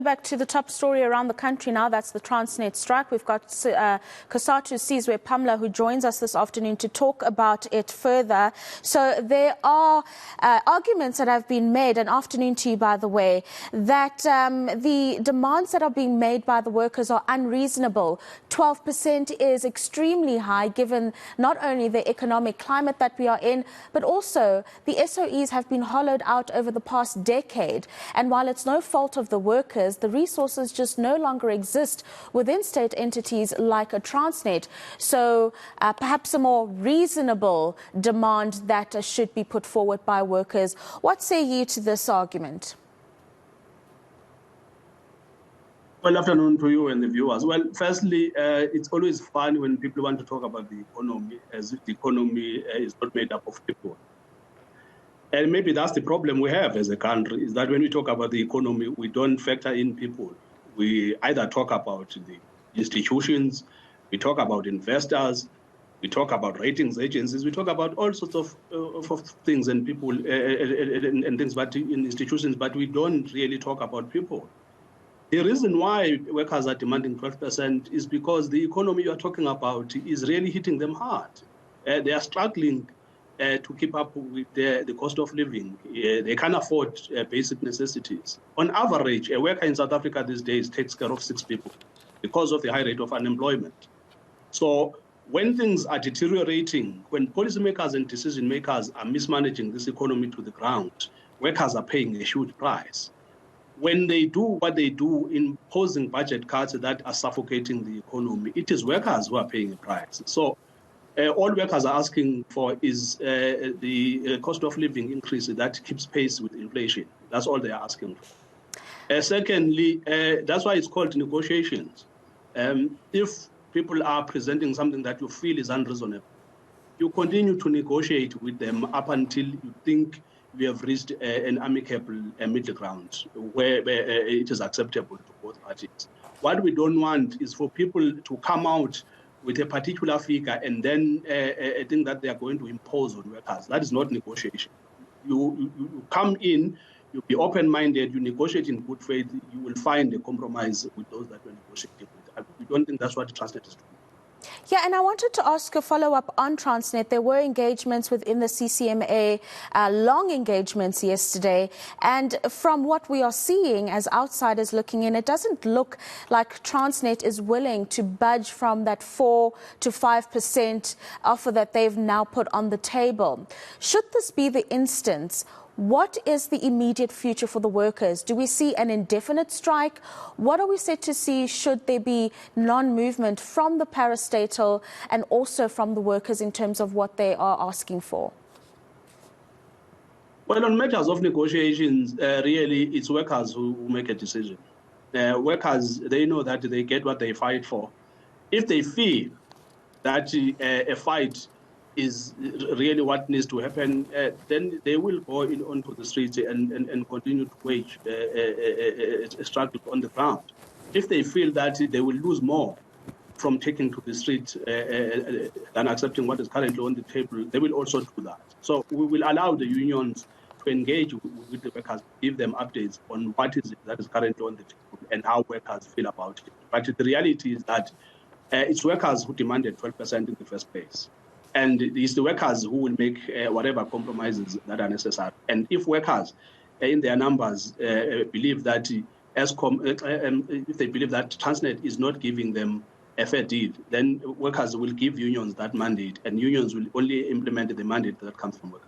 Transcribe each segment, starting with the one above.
Back to the top story around the country now, that's the Transnet strike. We've got Cosatu, Sizwe, Pamla, who joins us this afternoon to talk about it further. So there are arguments that have been made, and afternoon to you, by the way, that the demands that are being made by the workers are unreasonable. 12% is extremely high, given not only the economic climate that we are in, but also the SOEs have been hollowed out over the past decade. And while it's no fault of the workers, the resources just no longer exist within state entities like a Transnet. So perhaps a more reasonable demand that should be put forward by workers. What say you to this argument? Well, afternoon to you and the viewers. Well, firstly, it's always fun when people want to talk about the economy as if the economy is not made up of people. And maybe that's the problem we have as a country, is that when we talk about the economy, we don't factor in people. We either talk about the institutions, we talk about investors, we talk about ratings agencies, we talk about all sorts of things and people and things, but in institutions, but we don't really talk about people. The reason why workers are demanding 12% is because the economy you are talking about is really hitting them hard. They are struggling to keep up with the cost of living. They can't afford basic necessities. On average, a worker in South Africa these days takes care of 6 people because of the high rate of unemployment. So when things are deteriorating, when policymakers and decision makers are mismanaging this economy to the ground, workers are paying a huge price. When they do what they do, imposing budget cuts that are suffocating the economy, it is workers who are paying a price. So all workers are asking for is the cost of living increase that keeps pace with inflation. That's all they are asking for. Secondly, that's why it's called negotiations. If people are presenting something that you feel is unreasonable, you continue to negotiate with them up until you think we have reached an amicable middle ground where it is acceptable to both parties. What we don't want is for people to come out with a particular figure and then think that they are going to impose on workers. That is not negotiation. You come in, you be open-minded, you negotiate in good faith, you will find a compromise with those that you're negotiating with. We don't think that's what the Transnet is doing. Yeah, and I wanted to ask a follow-up on Transnet. There were engagements within the CCMA, long engagements yesterday, and from what we are seeing as outsiders looking in, it doesn't look like Transnet is willing to budge from that 4 to 5% offer that they've now put on the table. Should this be the instance, what is the immediate future for the workers? Do we see an indefinite strike? What are we set to see should there be non-movement from the parastatal and also from the workers in terms of what they are asking for? Well, on matters of negotiations, really, it's workers who make a decision. Workers, they know that they get what they fight for. If they feel that a fight is really what needs to happen, then they will go onto the streets and continue to wage a struggle on the ground. If they feel that they will lose more from taking to the street than accepting what is currently on the table, they will also do that. So we will allow the unions to engage with the workers, give them updates on what is it that is currently on the table and how workers feel about it. But the reality is that it's workers who demanded 12% in the first place. And it's the workers who will make whatever compromises that are necessary. And if workers in their numbers believe that if they believe that Transnet is not giving them a fair deal, then workers will give unions that mandate, and unions will only implement the mandate that comes from workers.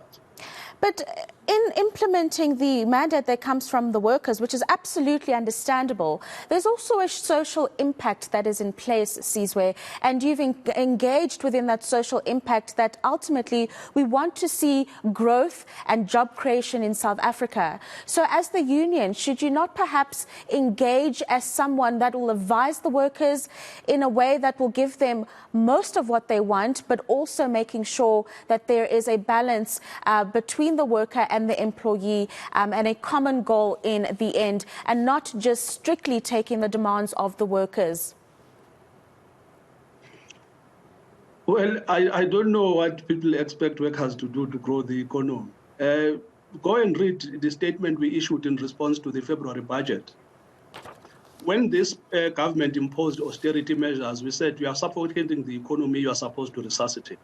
But in implementing the mandate that comes from the workers, which is absolutely understandable, there's also a social impact that is in place, Sizwe, and you've engaged within that social impact that ultimately we want to see growth and job creation in South Africa. So as the union, should you not perhaps engage as someone that will advise the workers in a way that will give them most of what they want, but also making sure that there is a balance between the worker and the employee and a common goal in the end, and not just strictly taking the demands of the workers? Well, I don't know what people expect workers to do to grow the economy. Go and read the statement we issued in response to the February budget. when this government imposed austerity measures, we said you are suffocating the economy, you are supposed to resuscitate.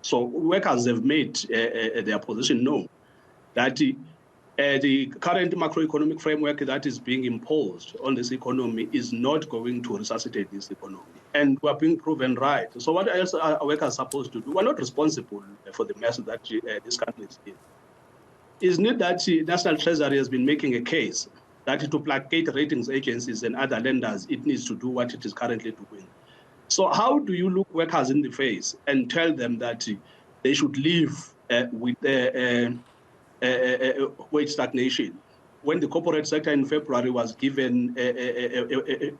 So workers have made their position known that the current macroeconomic framework that is being imposed on this economy is not going to resuscitate this economy. And we are being proven right. So what else are workers supposed to do? We're not responsible for the mess that this country is in. Isn't it that the National Treasury has been making a case that to placate ratings agencies and other lenders, it needs to do what it is currently doing? So how do you look workers in the face and tell them that they should live with wage stagnation when the corporate sector in February was given a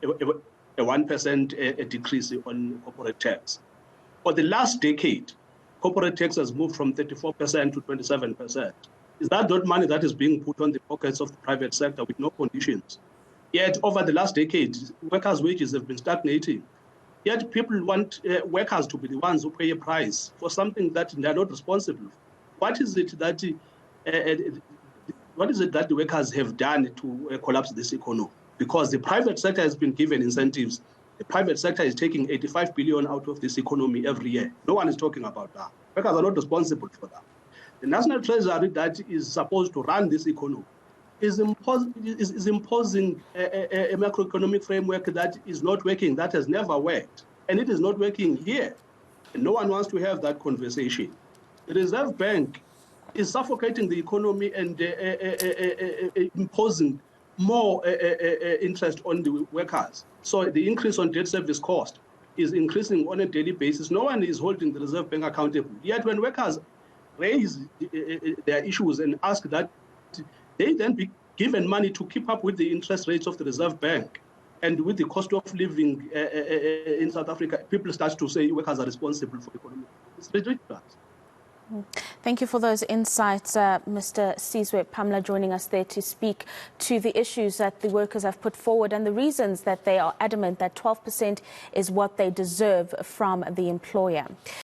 1% decrease on corporate tax? For the last decade, corporate tax has moved from 34% to 27%. Is that not money that is being put on the pockets of the private sector with no conditions? Yet over the last decade, workers' wages have been stagnating. Yet people want workers to be the ones who pay a price for something that they are not responsible for. What is it that the workers have done to collapse this economy? Because the private sector has been given incentives. The private sector is taking 85 billion out of this economy every year. No one is talking about that. Workers are not responsible for that. The National Treasury that is supposed to run this economy is imposing a macroeconomic framework that is not working, that has never worked. And it is not working here. And no one wants to have that conversation. The Reserve Bank is suffocating the economy and imposing more interest on the workers. So the increase on debt service cost is increasing on a daily basis. No one is holding the Reserve Bank accountable. Yet when workers raise their issues and ask that they then be given money to keep up with the interest rates of the Reserve Bank and with the cost of living in South Africa, people start to say workers are responsible for the economy. It's ridiculous. Thank you for those insights, Mr. Sizwe. Pamla joining us there to speak to the issues that the workers have put forward and the reasons that they are adamant that 12% is what they deserve from the employer.